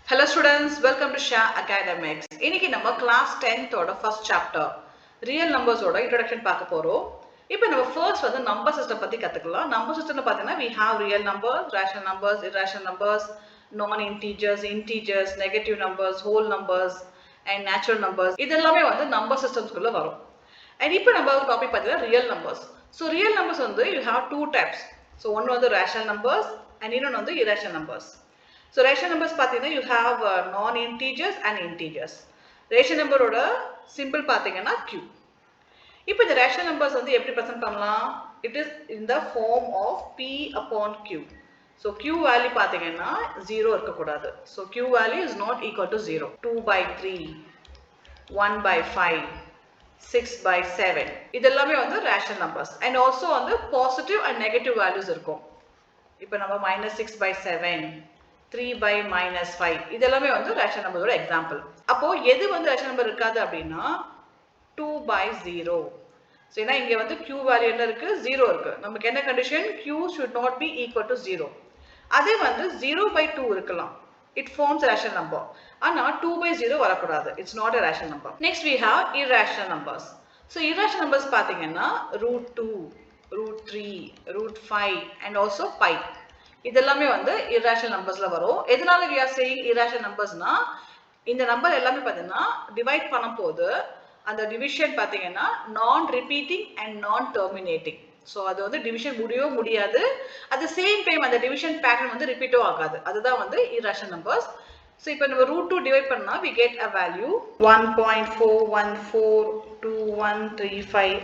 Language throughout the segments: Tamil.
Hello students, welcome to Shah Academics. இன்னைக்கு நம்ம class 10th ஓட first chapter real numbers ஓட introduction பார்க்க போறோம். இப்போ நம்ம first வந்து number system பத்தி கத்துக்கலாம். Number system பார்த்தீங்கன்னா we have real numbers, rational numbers, irrational numbers, non-integers, integers, negative numbers, whole numbers and natural numbers. இது எல்லாமே வந்து number systems குள்ள வரும். And இப்போ நம்ம ஒரு டாபிக் பார்த்தீங்கன்னா real numbers. So real numbers வந்து you have two types. So one வந்து rational numbers and இன்னொன்று வந்து irrational numbers. So rational numbers பார்த்தீங்கன்னா you have non-integers and integers. Rational number ஓட simple பார்த்தீங்கன்னா q. இப்போ இந்த rational numbers வந்து எப்படி present பண்ணலாம்? It is in the form of p upon q. So q value பார்த்தீங்கன்னா 0 இருக்கக்கூடாது. So q value is not equal to 0. 2 by 3, 1 by 5, 6 by 7. இதெல்லாமே வந்து rational numbers. And also வந்து positive and negative values இருக்கும். இப்போ நம்ம -6 by 7, 3 by -5 இதெல்லாமே வந்து rational number ஓட எக்ஸாம்பிள். அப்போ எது வந்து rational number இருக்காது அப்படின்னா 2 by 0. ஸோ ஏன்னா இங்கே வந்து q வேல்யூ என்ன இருக்கு 0 இருக்கு. நமக்கு என்ன condition q should not be equal to 0. அதே வந்து 0 by 2 இருக்கலாம். It forms rational number. ஆனா 2 by 0 வரக்கூடாது. It's not a rational number. Next we have irrational numbers. So irrational numbers பார்த்தீங்கன்னா √2, √3, √5 and also pi. இதெல்லாமே வந்து irrational numbersல வரும். எதனால we are saying irrational numbersனா இந்த நம்பர் எல்லாமே பார்த்தீங்கன்னா டிவைட் பண்ணும்போது அந்த டிவிஷன் பார்த்தீங்கன்னா நான் ரிப்பீட்டிங் அண்ட் நான் டெர்மினேட்டிங். ஸோ அது வந்து டிவிஷன் முடியவே முடியாது. அட் த சேம் டைம் அந்த டிவிஷன் பேட்டர்ன் வந்து ரிப்பீட்டோ ஆகாது. அதுதான் வந்து irrational numbers. ஸோ இப்போ நம்ம √2 டிவைட் பண்ணா we get a value 1.4142135.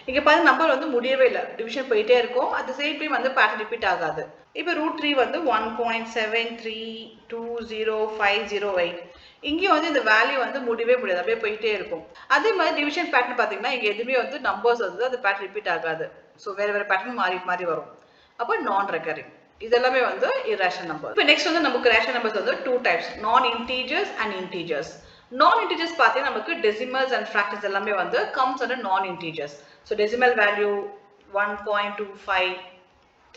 இங்கே பாருங்க நம்பர் வந்து முடியவே இல்லை, டிவிஷன் போயிட்டே இருக்கும். அட் த சேம் டைம் வந்து பேட்டர்ன் ரிப்பீட் ஆகாது. இப்போ √3 வந்து 1.732050. இங்கேயும் வந்து இந்த வேல்யூ வந்து முடியவே முடியாது, அப்படியே போயிட்டே இருக்கும். அதே மாதிரி டிவிஷன் பேட்டர்ன் பார்த்தீங்கன்னா இங்கே எதுவுமே வந்து நம்பர்ஸ் வந்து அந்த பேட்டர்ன் ரிப்பீட் ஆகாது. ஸோ வேற வேற பேட்டர்ன் மாறி மாறி வரும். அப்போ நான் ரெக்கரிங். இதெல்லாமே வந்து irrational numbers. இப்போ நெக்ஸ்ட் வந்து நமக்கு rational numbers வந்து two types, non integers and integers. Non integers பார்த்தீங்கன்னா நமக்கு decimals and fractions எல்லாமே வந்து comes under non integers. So decimal value 1.25,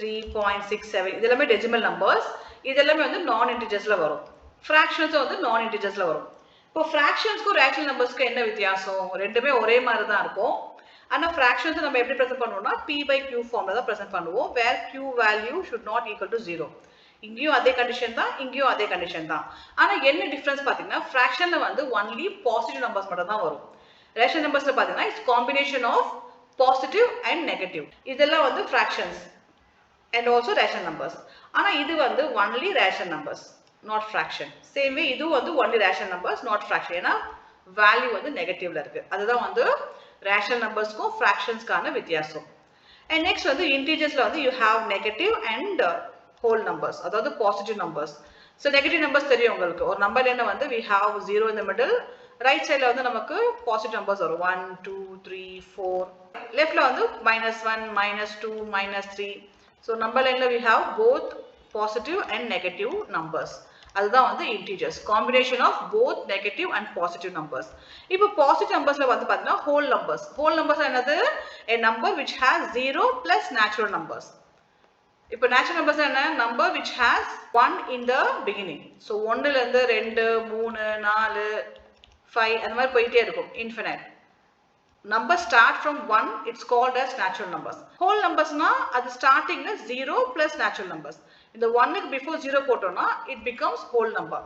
3.67 இதெல்லாமே decimal numbers. இதெல்லாமே வந்து non integersல வரும். Fractions வந்து non integersல வரும். இப்போ fractionsக்கும் rational numbersக்கு என்ன வித்தியாசம்? ரெண்டுமே ஒரே மாதிரி தான் இருக்கும். ஆனா fractions நம்ம எப்படி present பண்ணுவோம்னா p by q ஃபார்ம்ல தான் present பண்ணுவோம், where q value should not equal to 0. இங்கேயும் அதே கண்டிஷன் தான், இங்கேயும் அதே கண்டிஷன் தான். ஆனா என்ன டிஃபரன்ஸ் பாத்தீங்கன்னா fractionல வந்து only positive numbers மட்டும் தான் வரும். rational numbersல பாத்தீங்கன்னா it's combination of positive and negative. இதெல்லாம் வந்து fractions and also rational numbers. ஆனா இது வந்து only rational numbers, not fraction. Same way இது வந்து only rational numbers, not fraction. ஏன்னா வேல்யூ வந்து நெகட்டிவ்ல இருக்கு. அதுதான் வந்து rational numbersக்கும் fractionsக்கான வித்தியாசம். And next வந்து integersல வந்து you have negative and whole numbers, அதாவது positive numbers. So negative numbers தெரியும் உங்களுக்கு. ஒரு நம்பர்ல என்ன வந்து we have 0 in the middle. Right சைடுல வந்து நமக்கு positive numbers வரும் 1 2 3 4. லெஃப்ட்ல வந்து -1 -2 -3. So number lineல we have both positive and negative numbers. அதுதான் வந்து integers, combination of both negative and positive numbers. இப்போ positive numbersல வந்து பார்த்தீங்கன்னா whole numbers. Whole numbers என்னது? A number which has 0 plus natural numbers. இப்போ natural numbers என்ன? Number which has 1 in the beginning. So 1ல இருந்து 2 3 4 5 அந்த மாதிரி போயிட்டே இருக்கும், infinite. Number start from 1, it's called as natural numbers. Whole numbers na அது starting 0 plus natural numbers. இந்த 1 before 0 போட்டோம்னா it becomes whole number.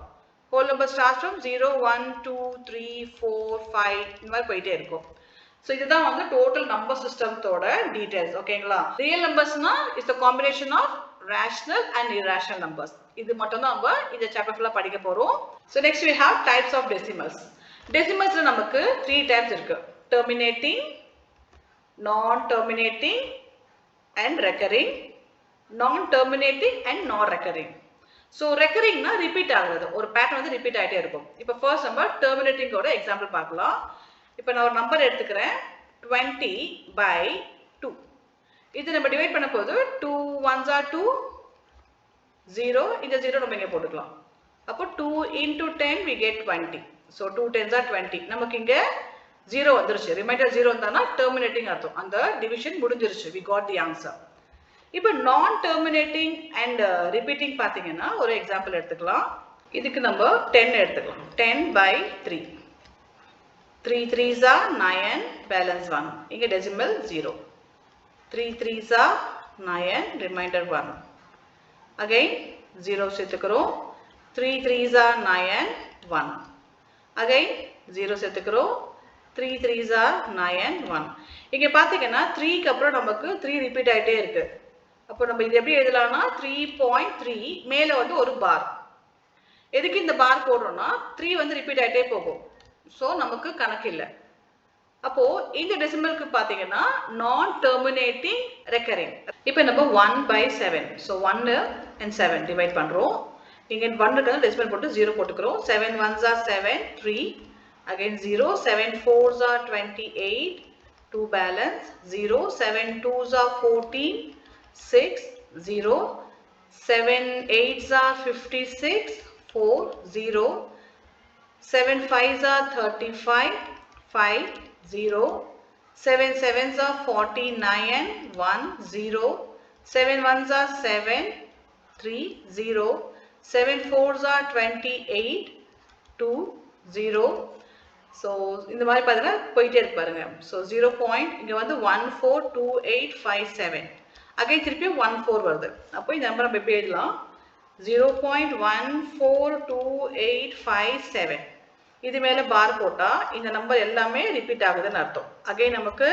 Whole number starts from 0 1 2 3 4 5 இந்த மாதிரி போயிட்டே இருக்கும். So இதுதான் வந்து total number system தோட details. ஓகேங்களா? Real numbers na is the combination of rational and irrational numbers. இது மட்டும் தான் நம்ம இந்த chapter full படிக்க போறோம். So next we have types of decimals. Decimals நமக்கு 3 types இருக்கு. Terminating, non-terminating and recurring, non-terminating and non-recurring. So recurring na repeat ஆகுது, ஒரு pattern வந்து repeat ஆயிட்டே இருக்கும். இப்போ first நம்ம terminating ஓட example பார்க்கலாம். இப்போ நான் ஒரு நம்பர் எடுத்துக்கிறேன் 20 by 2. இது நம்ம டிவைட் பண்ண போது 2 1s are 2, 0, இந்த 0 நம்ம இங்க போட்டுக்கலாம். அப்போ 2 into 10 we get 20. So 2 10s are 20. நமக்கு இங்க 0 வந்துருச்சு. ரிமைண்டர் 0 வந்தானா டெர்மினேட்டிங் அர்த்தம். அந்த டிவிஷன் முடிஞ்சிருச்சு. We got the answer. இப்போ நான் டெர்மினேட்டிங் அண்ட் ரிப்பீட்டிங் பார்த்தீங்கன்னா ஒரு எக்ஸாம்பிள் எடுத்துக்கலாம். இதுக்கு நம்ம 10 எடுத்துக்கலாம். 10 by 3. 3 3s are 9, balance 1. இங்க decimal 0. 3 3s are 9, remainder 1. Again 0 சேர்த்துக்கிறோம். 3 3s are 9, 1. Again 0 சேர்த்துக்கிறோம். 3 3s are 9, 1. இங்க பாத்தீங்கன்னா 3க்கு அப்புறம் நமக்கு 3 ரிப்பீட் ஆயிட்டே இருக்கு. அப்போ நம்ம இது எப்படி எழுதலாம்னா 3.3 மேல வந்து ஒரு பார். எதுக்கு இந்த பார் போடுறோம்னா 3 வந்து ரிப்பீட் ஆயிட்டே போகும். சோ நமக்கு கணக்கு இல்ல. அப்போ இந்த டெசிமலுக்கு பாத்தீங்கன்னா நான் டெர்மினேட்டிங் ரெக்கரிங். இப்போ நம்ம 1/7. சோ 1 and 7 டிவைட் பண்றோம். இங்க 1 இருக்குனா டெசிமல் போட்டு 0 போட்டுக்கிறோம். 7 1s are 7, 3. Again 0. 7 4s are 28, 2 balance 0. 7 2s are 14, 6, 0. 7 8s are 56, 4, 0. 7 5s are 35, 5, 0. 7 7s are 49, 1, 0. 7 1s are 7, 3, 0. 7 4s are 28, 2, 0. So இந்த மாதிரி பாத்தீங்கன்னா போயிட்டே இருக்கு பாருங்க. So 0. இங்க வந்து 142857. அகைன் திருப்பி 14 வருது. அப்போ இந்த நம்பர் நம்ம எப்படி எழுதலாம்? 0.142857. இது மேல பார் போட்டா இந்த நம்பர் எல்லாமே ரிப்பீட் ஆகுதுன்னு அர்த்தம். அகைன் நமக்கு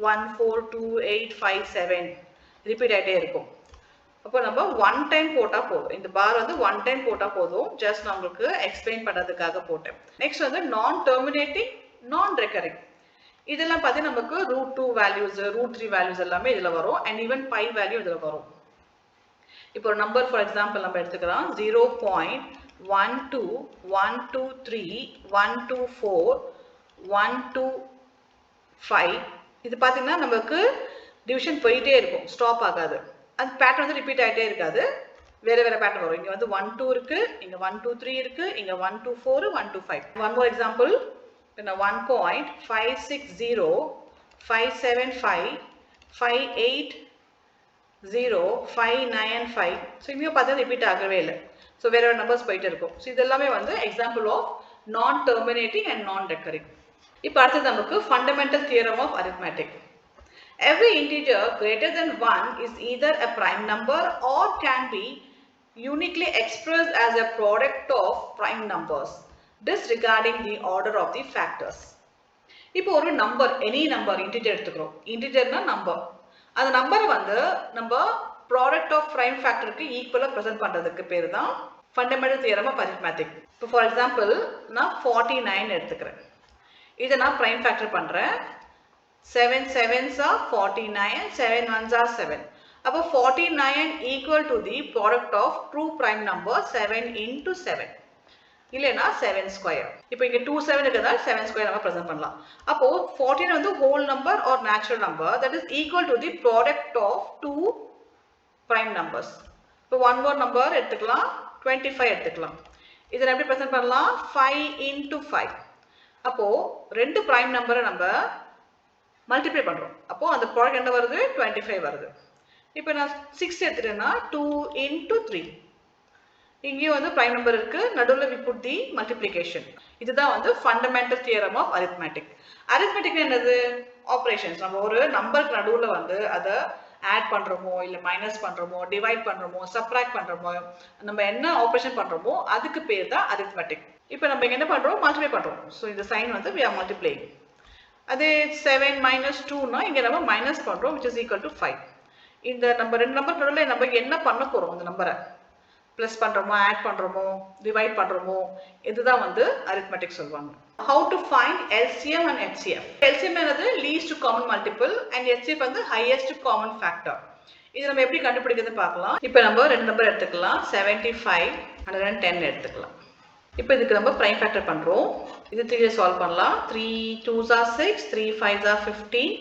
142857 ரிப்பீட் ஆயிட்டே இருக்கும். அப்போ நம்ம 1 டைம் போட்டா போதும். இந்த பார் வந்து 1 டைம் போட்டா போதும். ஜஸ்ட் நான் உங்களுக்கு எக்ஸ்பிளைன் பண்றதுக்காக போட்டேன். நெக்ஸ்ட் வந்து நான் டெர்மினேட்டிங், நான் ரெக்கரிங். இதெல்லாம் பார்த்து நமக்கு √2 வேல்யூஸ், √3 வேல்யூஸ் எல்லாமே இதுல வரும். அண்ட் ஈவன் பை வேல்யூ இதுல வரும். இப்போ ஒரு நம்பர் ஃபார் எக்ஸாம்பிள் நம்ம எடுத்துக்கலாம். 0.12, 123, 124, 125. இது பாத்தீங்கன்னா நமக்கு டிவிஷன் போயிட்டே இருக்கும், ஸ்டாப் ஆகாது. அந்த பேட்டர்ன் வந்து ரிப்பீட் ஆயிட்டே இருக்காது, வேற வேற பேட்டர்ன் வரும். இங்க வந்து 1 2 இருக்கு, இங்க 1 2 3 இருக்கு, இங்க 1 2 4 1 2 5. One more example. 1.560, 575, 580, 595. ஸோ இங்கேயும் பார்த்தா ரிப்பீட் ஆகவே இல்லை. ஸோ வேற வேற நம்பர்ஸ் போயிட்டு இருக்கும். ஸோ இதெல்லாமே வந்து example of non terminating and non recurring. இப்போ அடுத்தது நமக்கு fundamental theorem of arithmetic. Every integer greater than 1 is either a prime number or can be uniquely expressed as a product of prime numbers, disregarding the order of the factors. இப்போ ஒரு நம்பர், எனி நம்பர், இன்டிஜர் எடுத்துக்கிறோம். இன்டிஜர்னா நம்பர். அந்த நம்பரை வந்து நம்ம ப்ராடக்ட் ஆஃப் பிரைம் ஃபேக்டருக்கு ஈக்குவலா ப்ரெசென்ட் பண்றதுக்கு பேர் தான் ஃபண்டமெண்டல் தியரம் ஆஃப் அரித்மெட்டிக். இப்போ ஃபார் எக்ஸாம்பிள் நான் 49 எடுத்துக்கிறேன். இதை நான் பிரைம் ஃபேக்டர் பண்றேன். 7 7s are 49, 7 1s are 7. அப்போ 49 equal to the product of true prime number 7 into 7. இல்லைனா 7 square. இப்போ இங்க 2 7 இருக்கிறதால 7 square நம்ம present பண்ணலாம். அப்போ 14 வந்து whole number or natural number that is equal to the product of two prime numbers. இப்போ one more number எடுத்துக்கலாம், 25 எடுத்துக்கலாம். இதை எப்படி present பண்ணலாம்? 5 into 5. அப்போ ரெண்டு prime number நம்ம மல்டிப்ளை பண்றோம். அப்போ அந்த ப்ராடக்ட் என்ன வருது? 25 வருது. இப்போ நான் 6 எடுத்துட்டேன்னா 2 into 3. இங்கேயும் வந்து பிரைம் நம்பர் இருக்கு, நடுவுல we put the multiplication. இதுதான் வந்து fundamental theorem of arithmetic. Arithmetic என்னது? ஆபரேஷன்ஸ். நம்ம ஒரு நம்பருக்கு நடுவுல வந்து அதை ஆட் பண்றோமோ, இல்ல மைனஸ் பண்றோமோ, டிவைட் பண்றோமோ, சப்ட்ராக்ட் பண்றோமோ, நம்ம என்ன ஆபரேஷன் பண்றோமோ அதுக்கு பேர் தான் அரித்மெட்டிக். இப்போ நம்ம இங்க என்ன பண்றோம்? மல்டிப்ளை பண்றோம். ஸோ இந்த சைன் வந்து we are multiplying. அதே 7 minus 2னா இங்க நம்ம மைனஸ் பண்றோம், which is equal to 5. இந்த நம்ம ரெண்டு நம்பர் நடுவுல நம்ம என்ன பண்ண போறோம்? அந்த நம்பரை பிளஸ் பண்றோமோ, ஆட் பண்றோமோ, டிவைட் பண்றோமோ, இதுதான் வந்து அரித்மெட்டிக் சொல்வாங்க. How to find LCM and HCF? LCM என்னது? least common multiple and HCF வந்து highest common factor. இது நம்ம எப்படி கண்டுபிடிக்கிறதுன்னு பார்க்கலாம். இப்போ நம்ம ரெண்டு நம்பர் எடுத்துக்கலாம், 75 110 எடுத்துக்கலாம். இப்போ இதுக்கு நம்ம பிரைம் ஃபேக்டர் பண்றோம். இது 3 சால்வ் பண்ணலாம். 3 2s are 6, 3 5s are 15,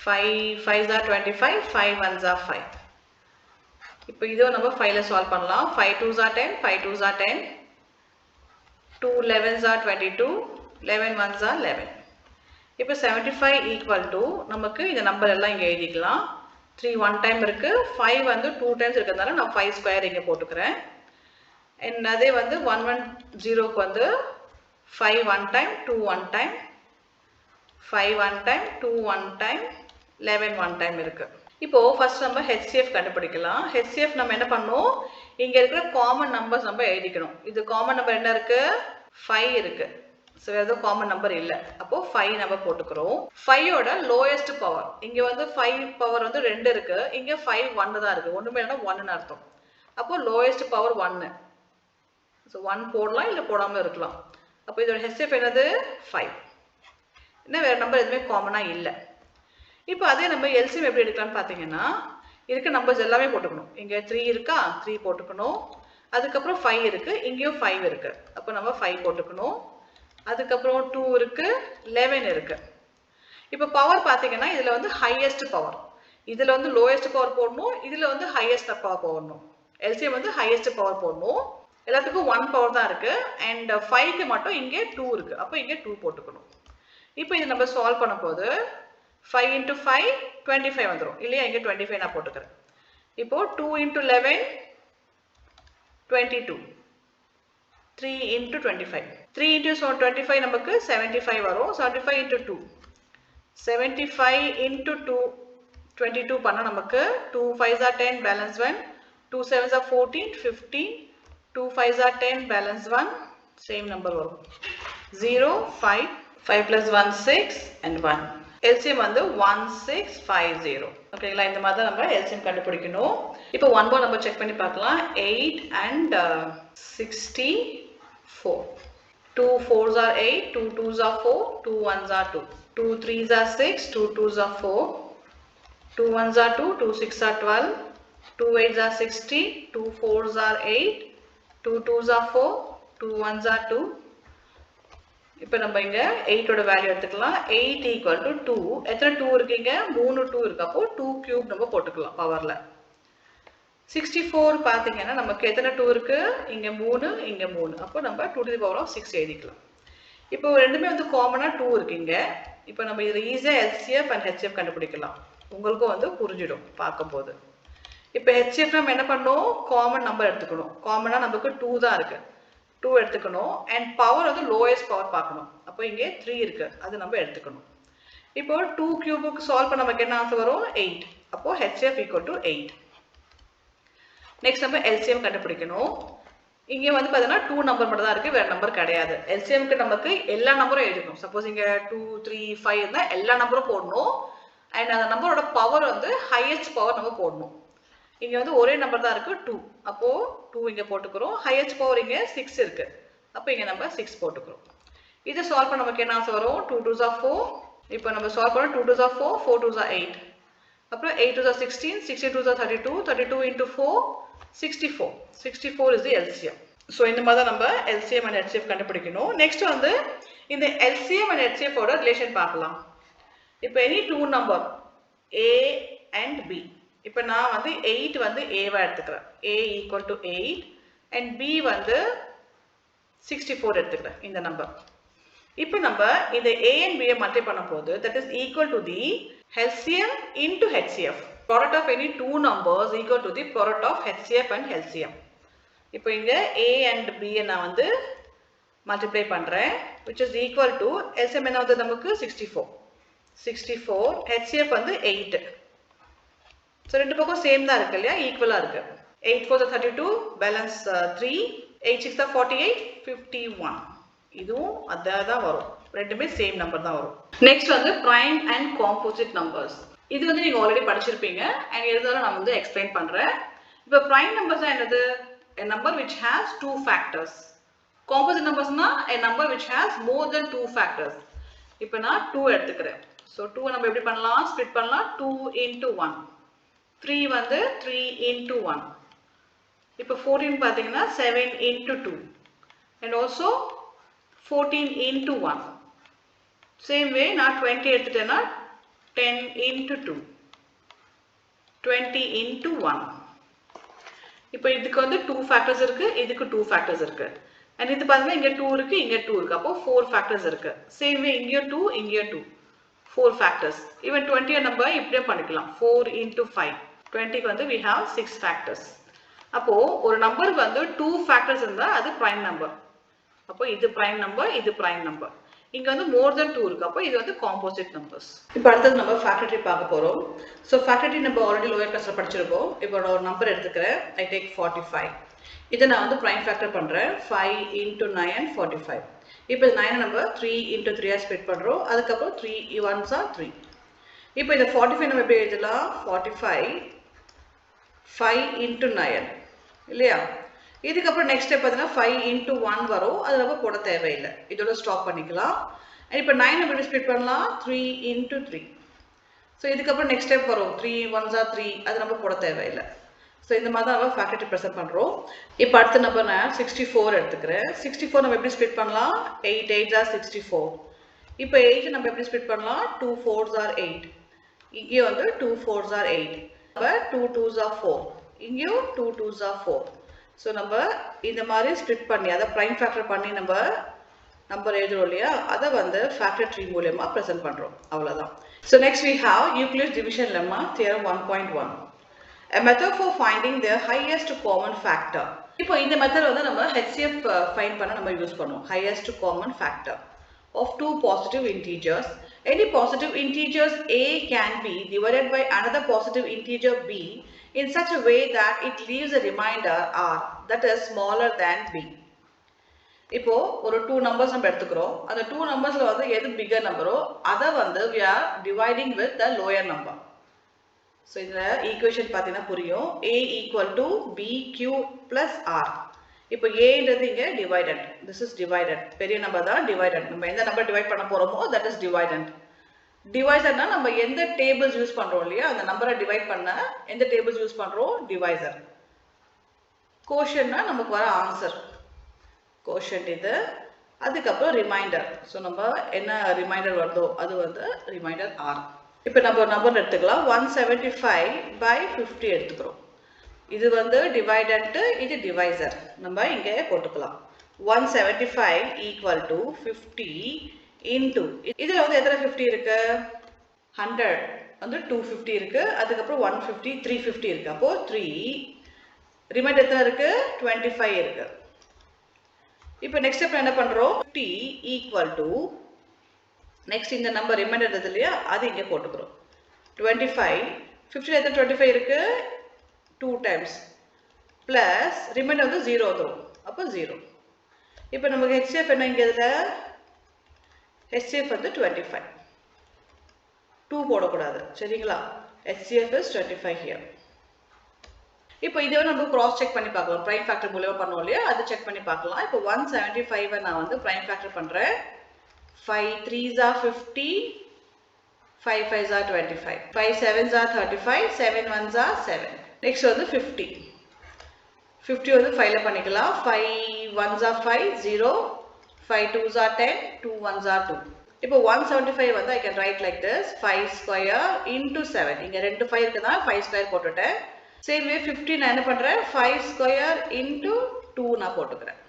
5 5s are 25, 5 1s are 5. இப்போ இதோ நம்ம 5ல சால்வ் பண்ணலாம். 5 2s are 10, 5 2s are 10, 2 11s are 22, 11 1s are 11. இப்போ 75 equal to நமக்கு இந்த நம்பர் எல்லாம் இங்க எழுதிக்கலாம். 3 1 டைம் இருக்கு, 5 வந்து 2 டைம்ஸ் இருக்கிறதுனால நான் 5 ஸ்கொயர் இங்க போட்டுக்கிறேன். அண்ட் அதே வந்து 110க்கு வந்து 5 1 time 2 1 time 5 1 time 2 1 time 11 1 time இருக்கு. இப்போ ஃபர்ஸ்ட் நம்ம HCF கண்டுபிடிக்கலாம். HCF நம்ம என்ன பண்ணோம், இங்க இருக்கிற காமன் நம்பர்ஸ் நம்ம எழுதிக்கணும். இது காமன் நம்பர் என்ன இருக்கு, 5 இருக்கு. ஸோ ஏதோ காமன் நம்பர் இல்லை, அப்போ 5 நம்ம போட்டுக்கிறோம். 5ஓட லோயஸ்ட் பவர் இங்க வந்து 5 பவர் வந்து 2 இருக்கு, இங்க 5 1 தான் இருக்கு, ஒண்ணுமே இல்லைன்னா 1ன்னு அர்த்தம். அப்போ லோயஸ்ட் பவர் 1. ஸோ 1 போடலாம் இல்லை போடாம இருக்கலாம். அப்போ இதோட HCF என்னது 5. இன்னும் வேற நம்பர் எதுவுமே காமனா இல்லை. இப்போ அதே நம்ம எல்சிஎம் எப்படி எடுக்கலாம்னு பார்த்தீங்கன்னா, இருக்க நம்பர்ஸ் எல்லாமே போட்டுக்கணும். இங்க 3 இருக்கா, 3 போட்டுக்கணும். அதுக்கப்புறம் 5 இருக்கு, இங்கேயும் 5 இருக்கு, அப்போ நம்ம 5 போட்டுக்கணும். அதுக்கப்புறம் 2 இருக்கு, 11 இருக்கு. இப்போ பவர் பார்த்தீங்கன்னா இதுல வந்து ஹையஸ்ட் பவர், இதுல வந்து லோயஸ்ட் பவர் போடணும், இதுல வந்து ஹையஸ்ட் பவர் போடணும். எல்சிஎம் வந்து ஹையஸ்ட் பவர் போடணும். எல்லாத்துக்கும் 1 பவர் தான் இருக்கு. அண்ட் 5க்கு மட்டும் இங்கே 2 இருக்கு, அப்போ இங்கே 2 போட்டுக்கணும். இப்போ இது நம்ம சால்வ் பண்ண போது 5 into 5 25 வந்துரும் இல்லையா, இங்கே 25 நான் போட்டுக்கிறேன். இப்போ 2 into 11 22, 3 into 25, 3 into 25 நமக்கு 75 வரும். 75 into 2, 75 into 2 22 பண்ணா நமக்கு 2 5s are 10 balance 1, 2 7s are 14 15, 2 5s are 10 balance 1, same number வரும். 0 5 5 plus 1 6 and 1. LCM வந்து 1650. ஓகேங்களா, இந்த மாதிரி தான் நம்ம LCM கண்டுபிடிக்கணும். இப்போ 1 more நம்ம செக் பண்ணி பார்க்கலாம். 8 and 64. 2 4s are 8, 2 2s are 4, 2 1s are 2, 2 3s are 6, 2 2s are 4, 2 1s are 2, 2 6 are 12, 2 8s are 60, 2 4s are 8, 2 2s are 4, 2 1s are 2. இப்போ நம்ம இங்க 8 ஓட வேல்யூ எடுத்துக்கலாம். 8 equal to 2. எத்தனை 2 இருக்குங்க, 3 2 இருக்கு, அப்போ 2 கியூப் நம்ம போட்டுக்கலாம் பவர்ல. 64 பாத்தீங்கன்னா நமக்கு எத்தனை 2 இருக்கு, இங்க 3 இங்க 3, அப்போ நம்ம 2 to the power of 6 எழுதிக்கலாம். இப்போ ரெண்டுமே வந்து காமனா 2 இருக்குங்க. இப்போ நம்ம இதுல ஈஸியா LCF and HCF கண்டுபிடிக்கலாம். உங்களுக்கும் வந்து புரிஞ்சிடும் பார்க்கும்போது. இப்போ HCF நம்ம என்ன பண்ணோம், காமன் நம்பர் எடுத்துக்கணும். காமனா நமக்கு 2 தான் இருக்கு, 2 எடுத்துக்கணும். அண்ட் பவர் வந்து லோயஸ்ட் பவர் பார்க்கணும். அப்போ இங்கே 3 இருக்கு, அது நம்ம எடுத்துக்கணும். இப்போ 2 கியூபுக்கு சால்வ் பண்ண நமக்கு என்ன ஆன்சர் வரும், 8. அப்போ HCF equal to 8. நெக்ஸ்ட் நம்ம LCM கண்டுபிடிக்கணும். இங்கே வந்து பார்த்தீங்கன்னா 2 நம்பர் மட்டும் தான் இருக்கு, வேற நம்பர் கிடையாது. LCMக்கு நமக்கு எல்லா நம்பரும் எழுதணும். சப்போஸ் இங்க 2 3 5 இருந்தா எல்லா நம்பரும் போடணும். அண்ட் அந்த நம்பரோட பவர் வந்து ஹையஸ்ட் பவர் நம்ம போடணும். இங்க வந்து ஒரே நம்பர் தான் இருக்கு 2, அப்போ 2 இங்க போட்டுக்கிறோம். ஹையஸ்ட் பவர் இங்க 6 இருக்கு, அப்போ இங்க நம்ம 6 போட்டுக்கிறோம். இதை சால்வ் பண்ண நமக்கு என்ன ஆன்சர் வரும், 2 2s are 4. இப்போ நம்ம சால்வ் பண்ணோம், 2 2s are 4, 4 2s are 8, அப்புறம் 8 2s are 16, 16 2s are 32, 32 into 4 64, 64 is the LCM. So இந்த மாதிரி தான் நம்ம LCM and HCF கண்டுபிடிக்கணும். நெக்ஸ்ட் வந்து இந்த LCM and HCF ஓட ரிலேஷன் பார்க்கலாம். இப்போ any 2 number A and B, இப்போ நான் வந்து 8 வந்து ஏவா எடுத்துக்கிறேன், A equal to 8, and B வந்து 64 எடுத்துக்கிறேன் இந்த நம்பர். இப்போ நம்ம இந்த A and B மல்டிப்ளை பண்ணும்போது that is equal to the LCM into HCF. Product of any 2 numbers equal to the product of HCF and LCM. இப்போ இங்க A and B நான் வந்து மல்டிப்ளை பண்றேன், which is equal to LCM என்ன வந்து நமக்கு 64, 64, HCF வந்து 8. ஸோ ரெண்டு பக்கம் சேம் தான் இருக்கு இல்லையா, ஈக்குவலா இருக்கு. 8 4 32, பேலன்ஸ் 3, 8 6 48, 51. இதுவும் அதான் வரும், ரெண்டுமே சேம் நம்பர் தான் வரும். நெக்ஸ்ட் வந்து பிரைம் அண்ட் காம்போசிட் நம்பர்ஸ். இது வந்து நீங்க ஆல்ரெடி படிச்சிருப்பீங்க, அண்ட் இருந்தாலும் நான் வந்து எக்ஸ்பிளைன் பண்றேன். இப்போ பிரைம் நம்பர்ஸ் என்னது, a number which has 2 factors. Composite numbers na a number which has more than 2 factors. இப்போ நான் 2 எடுத்துக்கிறேன். ஸோ 2 நம்ம எப்படி பண்ணலாம், ஸ்ப்ளிட் பண்ணலாம். 2 into 1, 3 வந்து 3 into 1. இப்போ 14 பார்த்தீங்கன்னா 7 into 2, and also 14 into 1. Same way நான் 20 எடுத்துட்டேன்னா 10 into 2, 20 into 1. இப்போ இதுக்கு வந்து 2 factors இருக்கு, இதுக்கு 2 factors இருக்கு. And இது பாத்தீங்கன்னா இங்க 2 இருக்கு, இங்க 2 இருக்கு, அப்போ 4 factors இருக்கு. Same way இங்க 2, இங்க 2, 4 factors. Even 20 நம்ம இப்படியே பண்ணிக்கலாம், 4 into 5. 20க்கு வந்து we have 6 factors. அப்போ ஒரு நம்பருக்கு வந்து 2 ஃபேக்டர்ஸ் இருந்தா அது பிரைம் நம்பர். அப்போ இது பிரைம் நம்பர், இது பிரைம் நம்பர். இங்க வந்து more than 2 இருக்கு. அப்போ இது வந்து காம்போசிட் நம்பர்ஸ். இப்போ அடுத்தது நம்ம ஃபேக்டர் ட்ரீ பார்க்க போறோம். சோ ஃபேக்டர் ட்ரீ நம்ம ஆல்ரெடி லோயர் கிளாஸ்ல படிச்சிருக்கோம். இப்போ நான் ஒரு நம்பர் எடுத்துக்கிறேன். I take 45. இதை நான் வந்து பிரைம் ஃபேக்டர் பண்றேன். 5 into 9 45. இப்போ இந்த 9 நம்ம 3 into 3 ஆ ஸ்ப்ளிட் பண்றோம். அதுக்கு அப்புறம் 3 1s are 3. இப்போ இந்த 45 நம்ம எப்படி எழுதலாம்? 45 5 into 9 இல்லையா? இதுக்கு அப்புறம் நெக்ஸ்ட் ஸ்டெப் பார்த்தீங்கன்னா 5 into 1 வரும். அது நம்ம போட தேவையில்லை. இதோட ஸ்டாப் பண்ணிக்கலாம். இப்போ 9 நம்ம எப்படி ஸ்ப்ளிட் பண்ணலாம்? 3 into 3. ஸோ இதுக்கு அப்புறம் நெக்ஸ்ட் ஸ்டெப் வரும். 3 1s are 3. அது நம்ம போட தேவையில்லை. ஸோ இந்த மாதிரி தான் நம்ம ஃபேக்டர் ட்ரீ ப்ரெசென்ட் பண்ணுறோம். இப்போ அடுத்த நம்பர் நான் 64 எடுத்துக்கிறேன். 64 நம்ம எப்படி ஸ்ப்ளிட் பண்ணலாம்? 8 8s are 64. இப்போ 8 நம்ம எப்படி ஸ்ப்ளிட் பண்ணலாம்? 2 4s are 8. இங்கே வந்து 2 4s are 8. நம்ம 2 2s are 4. இங்கேயும் 2 2s are 4. ஸோ நம்ம இந்த மாதிரி ஸ்ப்ளிட் பண்ணி அதை ப்ரைம் ஃபேக்டர் பண்ணி நம்ம நம்பர் எழுதுறோம் இல்லையா, அதை வந்து ஃபேக்டர் ட்ரீ மூலமா ப்ரெசென்ட் பண்ணுறோம். அவ்வளோதான். So next we have Euclid's division lemma theorem 1.1. A method for finding the highest common factor. இப்போ இந்த மெத்தட் வந்து நம்ம HCF ஃபைண்ட் பண்ண நம்ம யூஸ் பண்ணுவோம். highest common factor of two positive integers. Any positive integers a can be divided by another positive integer b in such a way that it leaves a remainder r that is smaller than b. இப்போ ஒரு 2 நம்பர்ஸ் நம்ம எடுத்துக்கிறோம். அந்த 2 நம்பர்ஸ்ல வந்து எது பிகர் நம்பரோ அதை வந்து we are dividing with the lower number. So இந்த ஈக்குவேஷன் பார்த்தீங்கன்னா புரியும். a equal to bq plus r. இப்போ aன்றது இங்க dividend. This is dividend. பெரிய நம்பர் தான் dividend. நம்ம எந்த நம்பர் டிவைட் பண்ண போறோமோ that is dividend. டிவைசர்னா நம்ம எந்த டேபிள்ஸ் யூஸ் பண்றோம் இல்லையா, அந்த நம்பரை டிவைட் பண்ண எந்த டேபிள்ஸ் யூஸ் பண்றோம்? டிவைசர். கோஷன்னா நமக்கு வர ஆன்சர். கோஷன்ட் இது. அதுக்கப்புறம் ரிமைண்டர். ஸோ நம்ம என்ன ரிமைண்டர் வருதோ அது வந்து ரிமைண்டர் ஆர். இப்போ நம்ம ஒரு நம்பர் எடுத்துக்கலாம். 175 by 50 எடுத்துக்கிறோம். இது வந்து டிவைடன்ட், இது டிவைசர். நம்ம இங்கே போட்டுக்கலாம். 175 equal to 50 into இதுல வந்து எத்தனை 50 இருக்கு? 100 வந்து 250 இருக்கு. அதுக்கப்புறம் 150 350 இருக்கு. அப்போ 3 ரிமைண்டர் எத்தனை இருக்கு? 25 இருக்கு. இப்போ நெக்ஸ்ட் ஸ்டெப் என்ன பண்றோம்? 50 equal to நெக்ஸ்ட் இந்த நம்பர் ரிமைண்டர் இருக்கு இல்லையா, அது இங்கே போட்டுக்கிறோம். 25 50 எத்தனை 25 இருக்கு? 2 times பிளஸ் ரிமைண்டர் வந்து 0 வந்துடும். அப்போ 0. இப்போ நமக்கு HCF என்ன இங்கே? இதுல HCF வந்து 25. 2 போடக்கூடாது சரிங்களா? HCF is 25 here. இப்போ இதை நம்ம கிராஸ் செக் பண்ணி பார்க்கலாம். பிரைம் ஃபேக்டர் மூலமா பண்ணுவோம் இல்லையா, அது செக் பண்ணி பார்க்கலாம். இப்போ 175 நான் வந்து பிரைம் ஃபேக்டர் பண்றேன். 5 3s are 50, 5 5s are 25, 5 7s are 35, 7 1s are 7. Next வந்து 50. 50 வந்து 5ல பண்ணிக்கலாம். 5 1s are 5 0, 5 2s are 10, 2 1s are 2. இப்போ 175 வந்து I can write like this 5 square into 7. இங்க ரெண்டு 5 இருக்குதா, 5 ஸ்கொயர் போட்டுட்டேன். சேம் வே 50 நான் என்ன பண்றேன்? 5 ஸ்கொயர் into 2 நான் போட்டுக்கிறேன்.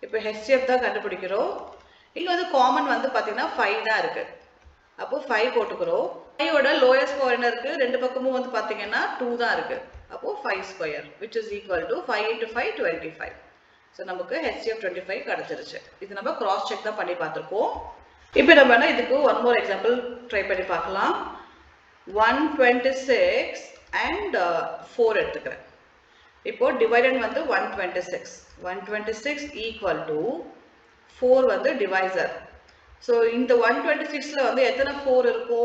இப்போ HCF தான் கண்டுபிடிக்கிறோம். இங்க வந்து காமன் வந்து பாத்தீங்கன்னா 5 தான் இருக்கு. அப்போ 5 போட்டுக்கிறோம். 5 ஓட லோயர் ஸ்கொயர் என்ன இருக்கு? ரெண்டு பக்கமும் வந்து பாத்தீங்கன்னா 2 தான் இருக்கு. அப்போ 5 square which is equal to 5 into 5 25. So நமக்கு HCF 25 கிடைச்சிருச்சு. இது நம்ம கிராஸ் செக் தான் பண்ணி பார்த்துருக்கோம். இப்போ நம்ம என்ன இதுக்கு ஒன் மோர் எக்ஸாம்பிள் ட்ரை பண்ணி பார்க்கலாம். 126 and 4 எடுத்துக்கிறேன். இப்போ டிவைடண்ட் வந்து 126. 126 equal to 4 வந்து டிவைசர். ஸோ இந்த 126ல வந்து எத்தனை 4 இருக்கோ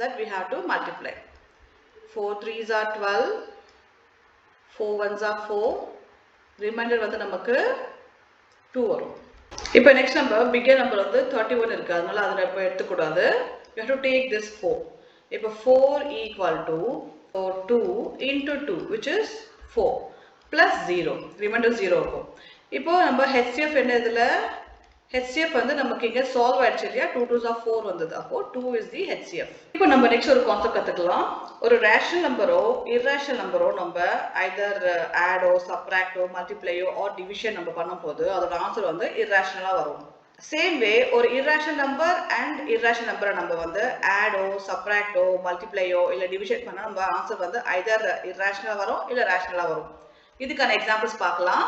that we have to multiply. 4 3s are 12, 4 1s are 4, reminder வந்து நமக்கு 2 வரும். இப்போ நெக்ஸ்ட் நம்பர் பிகர் நம்பர் வந்து 31 இருக்கு. அதனால அதை இப்போ எடுத்துக்கூடாது. you have to take this 4. இப்போ 4 equal to 2 into 2 which is 4 plus 0, reminder 0 இருக்கும். இப்போ நம்ம HCF என்ன இதுல? HCF வந்து நமக்கு இங்க சால்வ் ஆயிடுச்சு இல்லையா, 2 2s are 4 வந்தது. அப்போ 2 is the HCF. இப்போ நம்ம நெக்ஸ்ட் ஒரு கான்செப்ட் கத்துக்கலாம். ஒரு ரேஷனல் நம்பரோ இர்ரேஷனல் நம்பரோ நம்ம ஐதர் ஆடோ சப்ராக்டோ மல்டிப்ளையோ ஆர் டிவிஷன் நம்ம பண்ணும்போது அதோட ஆன்சர் வந்து இர்ரேஷனலா வரும். சேம் வே ஒரு irrational நம்பர் அண்ட் irrational நம்பரை நம்ம வந்து ஆடோ சப்ராக்டோ மல்டிப்ளையோ இல்லை டிவிஷன் பண்ணால் நம்ம ஆன்சர் வந்து ஐதர் irrational வரும் இல்லை ரேஷனலாக வரும். இதுக்கான எக்ஸாம்பிள்ஸ் பார்க்கலாம்.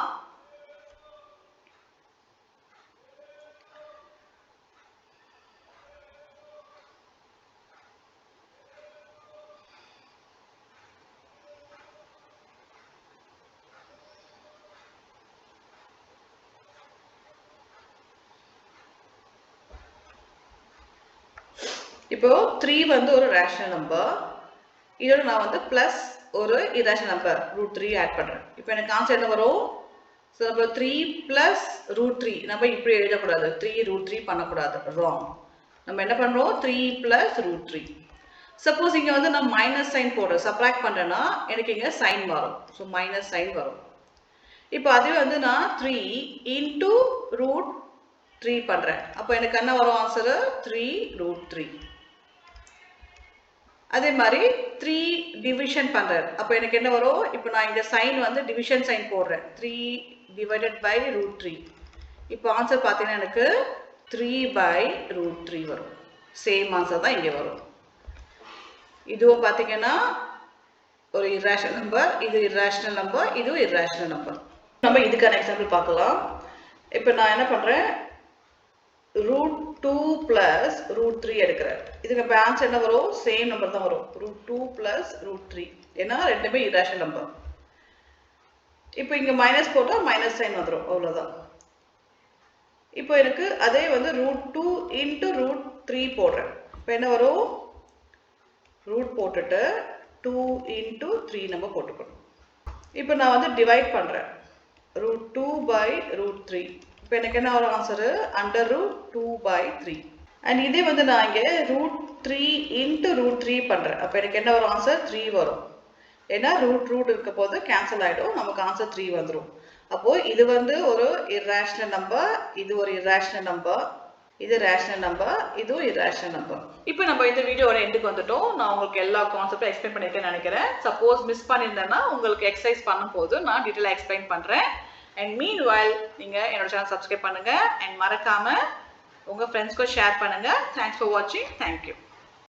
இப்போ 3 வந்து ஒரு ரேஷனல் நம்பர், இதோட நான் வந்து பிளஸ் ஒரு irrational நம்பர் √3 ஆட் பண்றேன். இப்போ எனக்கு ஆன்சர் என்ன வரும்? ஸோ நம்ம 3 பிளஸ் √3 நம்ம இப்படி எழுதக்கூடாது, 3 √3 பண்ணக்கூடாது, ராங். நம்ம என்ன பண்றோம்? 3 பிளஸ் √3. சப்போஸ் இங்க வந்து நான் மைனஸ் சைன் போடுறேன், சப்ராக்ட் பண்றேன்னா எனக்கு இங்க சைன் வரும், ஸோ மைனஸ் சைன் வரும். இப்போ அதுவே வந்து நான் 3 இன்டூ √3 பண்றேன், அப்போ எனக்கு என்ன வரும் ஆன்சர்? 3 √3. அதே மாதிரி 3 டிவிஷன் பண்றேன், அப்போ எனக்கு என்ன வரும்? இப்போ நான் இந்த சைன் வந்து டிவிஷன் சைன் போடுறேன், 3 டிவைடட் பை √3. இப்போ ஆன்சர் பார்த்தீங்கன்னா எனக்கு 3/√3 வரும். சேம் ஆன்சர் தான் இங்கே வரும். இதுவும் பார்த்தீங்கன்னா ஒரு irrational நம்பர், இது irrational நம்பர், இதுவும் irrational நம்பர். நம்ம இதுக்கான எக்ஸாம்பிள் பார்க்கலாம். இப்போ நான் என்ன பண்றேன்? √2 பிளஸ் √3 எடுக்கிறேன். இதுக்கு இப்போ ஆன்சர் என்ன வரும்? சேம் நம்பர் தான் வரும், √2 பிளஸ் √3. ஏன்னா ரெண்டுமே irrational நம்பர். இப்போ இங்க மைனஸ் போட்டா மைனஸ் சைன் வந்துடும், அவ்வளவுதான். இப்போ எனக்கு அதே வந்து √2 இன்டூ √3 போடுறேன். இப்போ என்ன வரும்? ரூட் போட்டுட்டு 2 இன்டூ 3 நம்ம போட்டுக்கணும். இப்போ நான் வந்து டிவைட் பண்றேன், √2 பை √3. இப்போ எனக்கு என்ன வரும் ஆன்சர்? √2/3. அண்ட் இதே வந்து நான் இங்கே √3 இன்டூ √3 பண்றேன், அப்போ எனக்கு என்ன வரும் ஆன்சர்? 3 வரும். ஏன்னா ரூட் இருக்க போது கேன்சல் ஆயிடும், நமக்கு ஆன்சர் 3 வந்துடும். அப்போ இது வந்து ஒரு irrational நம்பர், இது ஒரு irrational நம்பர், இது ரேஷனல் நம்பர், இதுவும் irrational நம்பர். இப்போ நம்ம இந்த வீடியோட எண்டுக்கு வந்துட்டோம். நான் உங்களுக்கு எல்லா கான்செப்டும் எக்ஸ்பிளைன் பண்ணிருக்கேன்னு நினைக்கிறேன். சப்போஸ் மிஸ் பண்ணியிருந்தேன்னா உங்களுக்கு எக்ஸசைஸ் பண்ணும்போது நான் டீட்டெயிலாக எக்ஸ்பிளைன் பண்றேன். அண்ட் மீன் வைல் நீங்க என்னோட சேனல் சப்ஸ்கிரைப் பண்ணுங்க அண்ட் மறக்காம உங்க ஃப்ரெண்ட்ஸ்க்கு ஷேர் பண்ணுங்க. தேங்க்ஸ் ஃபார் வாட்சிங். தேங்க்யூ.